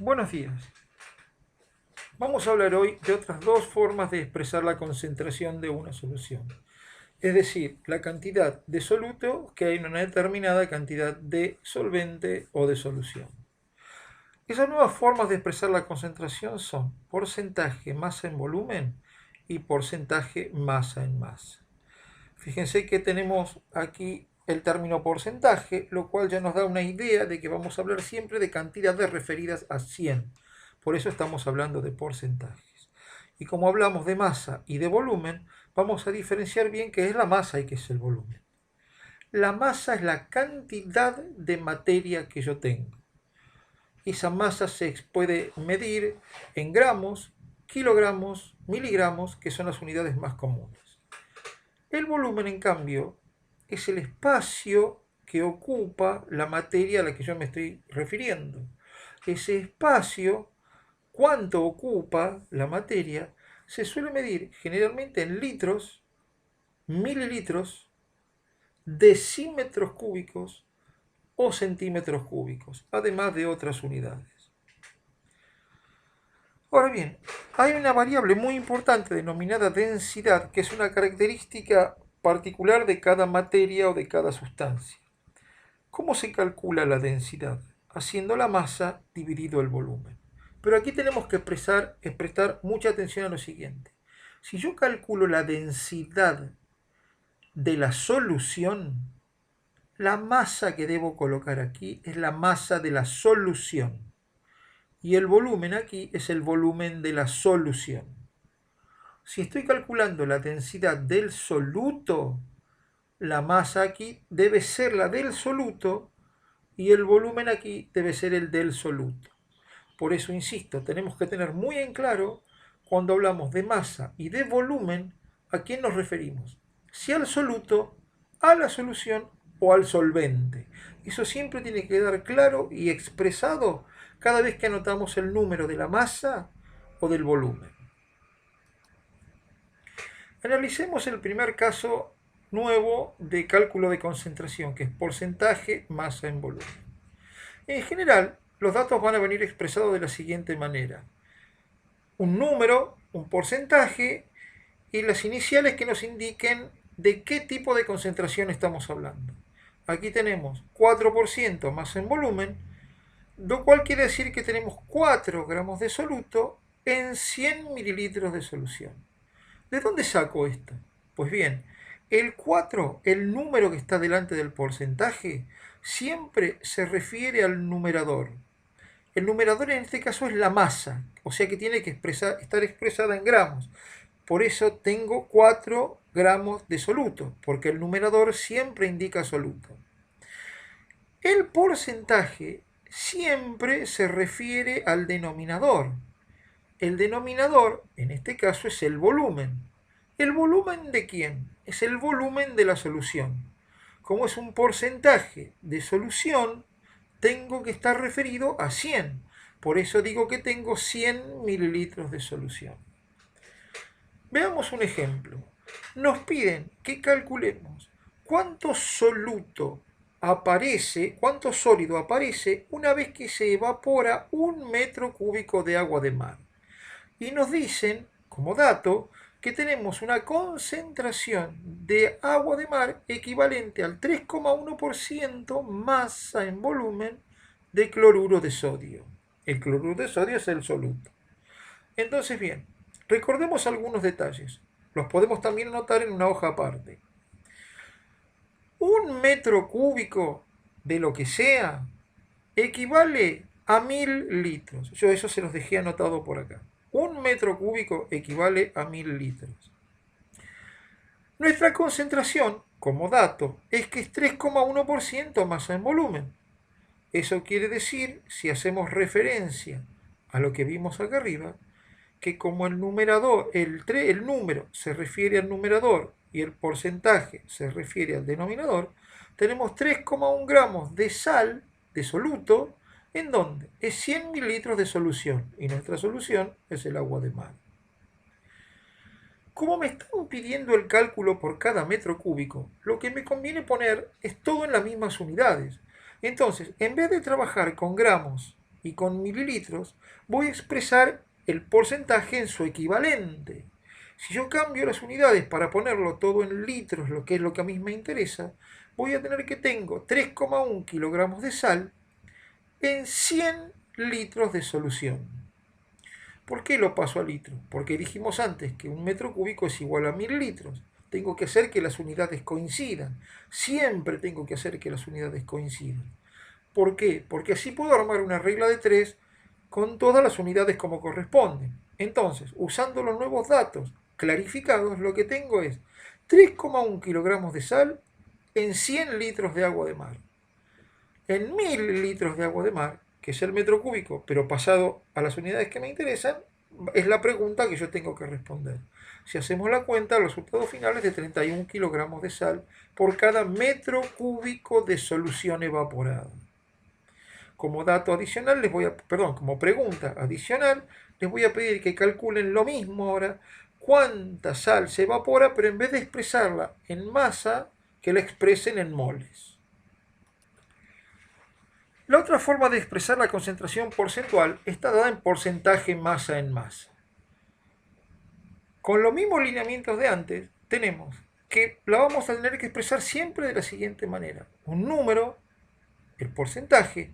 Buenos días. Vamos a hablar hoy de otras dos formas de expresar la concentración de una solución. Es decir, la cantidad de soluto que hay en una determinada cantidad de solvente o de solución. Esas nuevas formas de expresar la concentración son porcentaje masa en volumen y porcentaje masa en masa. Fíjense que tenemos aquí el término porcentaje, lo cual ya nos da una idea de que vamos a hablar siempre de cantidades referidas a 100. Por eso estamos hablando de porcentajes. Y como hablamos de masa y de volumen, vamos a diferenciar bien qué es la masa y qué es el volumen. La masa es la cantidad de materia que yo tengo. Esa masa se puede medir en gramos, kilogramos, miligramos, que son las unidades más comunes. El volumen, en cambio, es el espacio que ocupa la materia a la que yo me estoy refiriendo. Ese espacio, cuánto ocupa la materia, se suele medir generalmente en litros, mililitros, decímetros cúbicos o centímetros cúbicos, además de otras unidades. Ahora bien, hay una variable muy importante denominada densidad, que es una característica particular de cada materia o de cada sustancia. ¿Cómo se calcula la densidad? Haciendo la masa dividido el volumen. Pero aquí tenemos que prestar mucha atención a lo siguiente. Si yo calculo la densidad de la solución, la masa que debo colocar aquí es la masa de la solución. Y el volumen aquí es el volumen de la solución. Si estoy calculando la densidad del soluto, la masa aquí debe ser la del soluto y el volumen aquí debe ser el del soluto. Por eso, insisto, tenemos que tener muy en claro cuando hablamos de masa y de volumen a quién nos referimos. Si al soluto, a la solución o al solvente. Eso siempre tiene que quedar claro y expresado cada vez que anotamos el número de la masa o del volumen. Analicemos el primer caso nuevo de cálculo de concentración, que es porcentaje masa en volumen. En general, los datos van a venir expresados de la siguiente manera. Un número, un porcentaje y las iniciales que nos indiquen de qué tipo de concentración estamos hablando. Aquí tenemos 4% masa en volumen, lo cual quiere decir que tenemos 4 gramos de soluto en 100 mililitros de solución. ¿De dónde saco esto? Pues bien, el 4, el número que está delante del porcentaje, siempre se refiere al numerador. El numerador en este caso es la masa, o sea que tiene que estar expresada en gramos. Por eso tengo 4 gramos de soluto, porque el numerador siempre indica soluto. El porcentaje siempre se refiere al denominador. El denominador, en este caso, es el volumen. ¿El volumen de quién? Es el volumen de la solución. Como es un porcentaje de solución, tengo que estar referido a 100. Por eso digo que tengo 100 mililitros de solución. Veamos un ejemplo. Nos piden que calculemos cuánto soluto aparece, cuánto sólido aparece una vez que se evapora 1 metro cúbico de agua de mar. Y nos dicen, como dato, que tenemos una concentración de agua de mar equivalente al 3,1% masa en volumen de cloruro de sodio. El cloruro de sodio es el soluto. Entonces, bien, recordemos algunos detalles. Los podemos también anotar en una hoja aparte. 1 metro cúbico de lo que sea equivale a 1000 litros. Yo eso se los dejé anotado por acá. 1 metro cúbico equivale a 1000 litros. Nuestra concentración, como dato, es que es 3,1% masa en volumen. Eso quiere decir, si hacemos referencia a lo que vimos acá arriba, que como el numerador, el número se refiere al numerador y el porcentaje se refiere al denominador, tenemos 3,1 gramos de sal, de soluto, ¿en dónde? Es 100 mililitros de solución, y nuestra solución es el agua de mar. Como me están pidiendo el cálculo por cada metro cúbico, lo que me conviene poner es todo en las mismas unidades. Entonces, en vez de trabajar con gramos y con mililitros, voy a expresar el porcentaje en su equivalente. Si yo cambio las unidades para ponerlo todo en litros, lo que es lo que a mí me interesa, voy a tener que tengo 3,1 kilogramos de sal en 100 litros de solución. ¿Por qué lo paso a litros? Porque dijimos antes que un metro cúbico es igual a 1000 litros. Tengo que hacer que las unidades coincidan. Siempre tengo que hacer que las unidades coincidan. ¿Por qué? Porque así puedo armar una regla de 3 con todas las unidades como corresponden. Entonces, usando los nuevos datos clarificados, lo que tengo es 3,1 kilogramos de sal en 100 litros de agua de mar. En 1000 litros de agua de mar, que es el metro cúbico, pero pasado a las unidades que me interesan, es la pregunta que yo tengo que responder. Si hacemos la cuenta, el resultado final es de 31 kilogramos de sal por cada metro cúbico de solución evaporada. Como dato adicional, como pregunta adicional, les voy a pedir que calculen lo mismo ahora, cuánta sal se evapora, pero en vez de expresarla en masa, que la expresen en moles. La otra forma de expresar la concentración porcentual está dada en porcentaje masa en masa. Con los mismos lineamientos de antes, tenemos que la vamos a tener que expresar siempre de la siguiente manera. Un número, el porcentaje,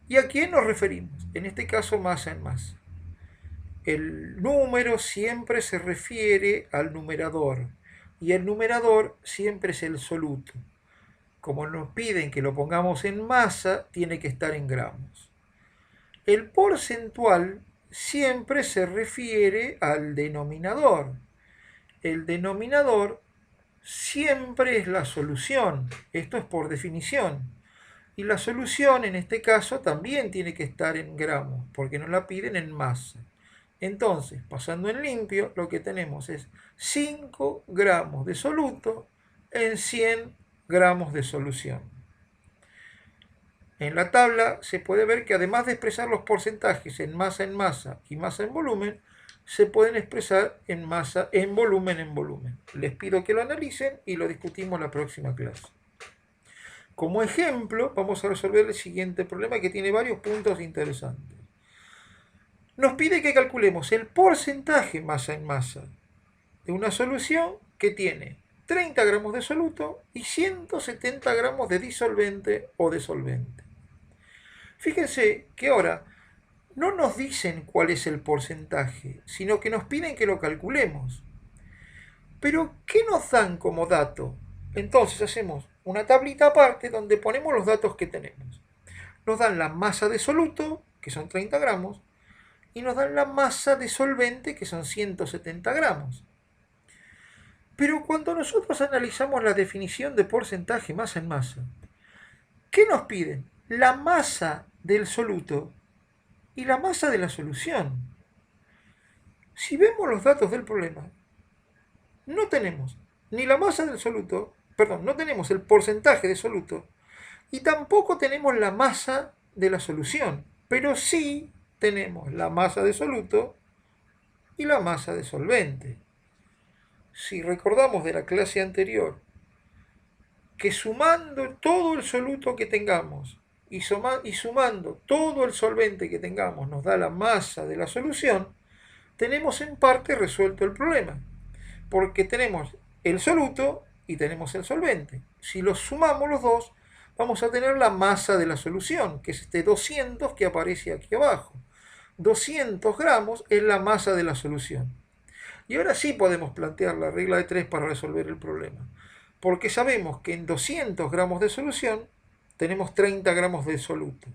¿y a quién nos referimos? En este caso, masa en masa. El número siempre se refiere al numerador, y el numerador siempre es el soluto. Como nos piden que lo pongamos en masa, tiene que estar en gramos. El porcentual siempre se refiere al denominador. El denominador siempre es la solución. Esto es por definición. Y la solución en este caso también tiene que estar en gramos, porque nos la piden en masa. Entonces, pasando en limpio, lo que tenemos es 5 gramos de soluto en 100 gramos de solución. En la tabla se puede ver que además de expresar los porcentajes en masa y masa en volumen, se pueden expresar en masa en volumen. Les pido que lo analicen y lo discutimos en la próxima clase. Como ejemplo, vamos a resolver el siguiente problema que tiene varios puntos interesantes. Nos pide que calculemos el porcentaje masa en masa de una solución que tiene 30 gramos de soluto y 170 gramos de disolvente o de solvente. Fíjense que ahora no nos dicen cuál es el porcentaje, sino que nos piden que lo calculemos. Pero, ¿qué nos dan como dato? Entonces hacemos una tablita aparte donde ponemos los datos que tenemos. Nos dan la masa de soluto, que son 30 gramos, y nos dan la masa de solvente, que son 170 gramos. Pero cuando nosotros analizamos la definición de porcentaje masa en masa, ¿qué nos piden? La masa del soluto y la masa de la solución. Si vemos los datos del problema, no tenemos ni la masa del soluto, no tenemos el porcentaje de soluto y tampoco tenemos la masa de la solución, pero sí tenemos la masa de soluto y la masa de solvente. Si recordamos de la clase anterior que sumando todo el soluto que tengamos y sumando todo el solvente que tengamos nos da la masa de la solución, tenemos en parte resuelto el problema, porque tenemos el soluto y tenemos el solvente. Si los sumamos los dos, vamos a tener la masa de la solución, que es este 200 que aparece aquí abajo. 200 gramos es la masa de la solución. Y ahora sí podemos plantear la regla de 3 para resolver el problema, porque sabemos que en 200 gramos de solución tenemos 30 gramos de soluto.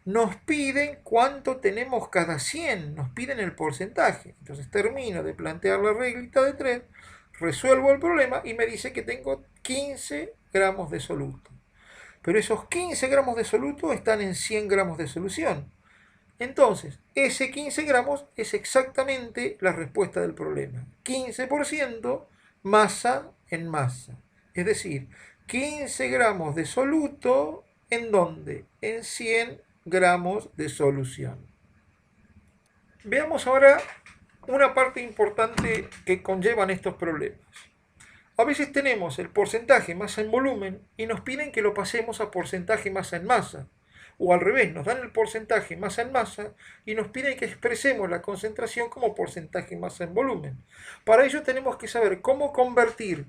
Nos piden cuánto tenemos cada 100, nos piden el porcentaje. Entonces termino de plantear la reglita de 3, resuelvo el problema y me dice que tengo 15 gramos de soluto. Pero esos 15 gramos de soluto están en 100 gramos de solución. Entonces, ese 15 gramos es exactamente la respuesta del problema. 15% masa en masa. Es decir, 15 gramos de soluto, ¿en dónde? En 100 gramos de solución. Veamos ahora una parte importante que conllevan estos problemas. A veces tenemos el porcentaje masa en volumen y nos piden que lo pasemos a porcentaje masa en masa. O al revés, nos dan el porcentaje masa en masa y nos piden que expresemos la concentración como porcentaje masa en volumen. Para ello tenemos que saber cómo convertir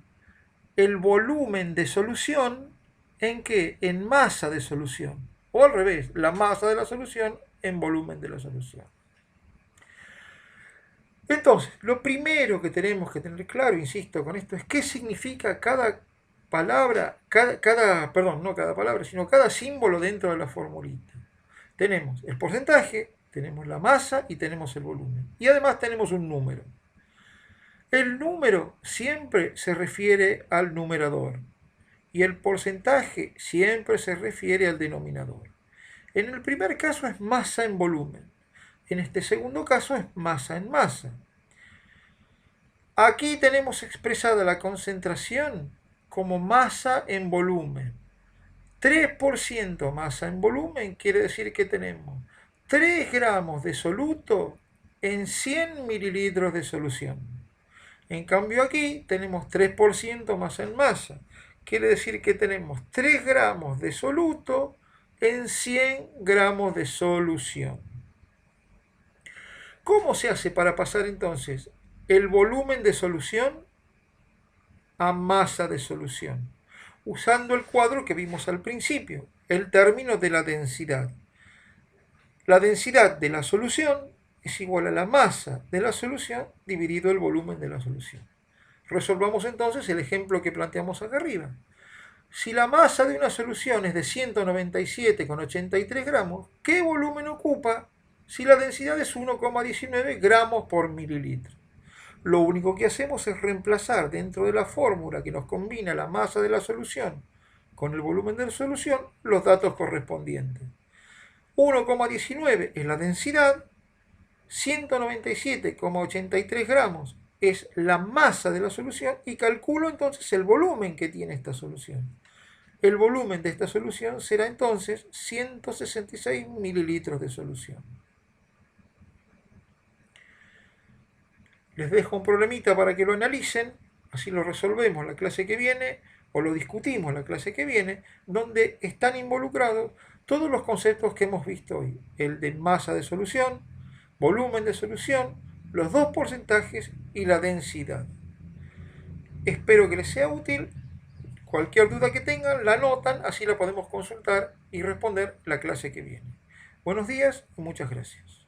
el volumen de solución en qué? En masa de solución. O al revés, la masa de la solución en volumen de la solución. Entonces, lo primero que tenemos que tener claro, insisto con esto, es qué significa cada palabra, cada símbolo dentro de la formulita. Tenemos el porcentaje, tenemos la masa y tenemos el volumen. Y además tenemos un número. El número siempre se refiere al numerador y el porcentaje siempre se refiere al denominador. En el primer caso es masa en volumen. En este segundo caso es masa en masa. Aquí tenemos expresada la concentración como masa en volumen. 3% masa en volumen quiere decir que tenemos 3 gramos de soluto en 100 mililitros de solución. En cambio aquí tenemos 3% masa en masa. Quiere decir que tenemos 3 gramos de soluto en 100 gramos de solución. ¿Cómo se hace para pasar entonces el volumen de solución a masa de solución? Usando el cuadro que vimos al principio, el término de la densidad. La densidad de la solución es igual a la masa de la solución dividido el volumen de la solución. Resolvamos entonces el ejemplo que planteamos acá arriba. Si la masa de una solución es de 197,83 gramos, ¿qué volumen ocupa si la densidad es 1,19 gramos por mililitro? Lo único que hacemos es reemplazar dentro de la fórmula que nos combina la masa de la solución con el volumen de la solución los datos correspondientes. 1,19 es la densidad, 197,83 gramos es la masa de la solución y calculo entonces el volumen que tiene esta solución. El volumen de esta solución será entonces 166 mililitros de solución. Les dejo un problemita para que lo analicen, así lo resolvemos la clase que viene, o lo discutimos la clase que viene, donde están involucrados todos los conceptos que hemos visto hoy. El de masa de solución, volumen de solución, los dos porcentajes y la densidad. Espero que les sea útil. Cualquier duda que tengan, la anotan, así la podemos consultar y responder la clase que viene. Buenos días y muchas gracias.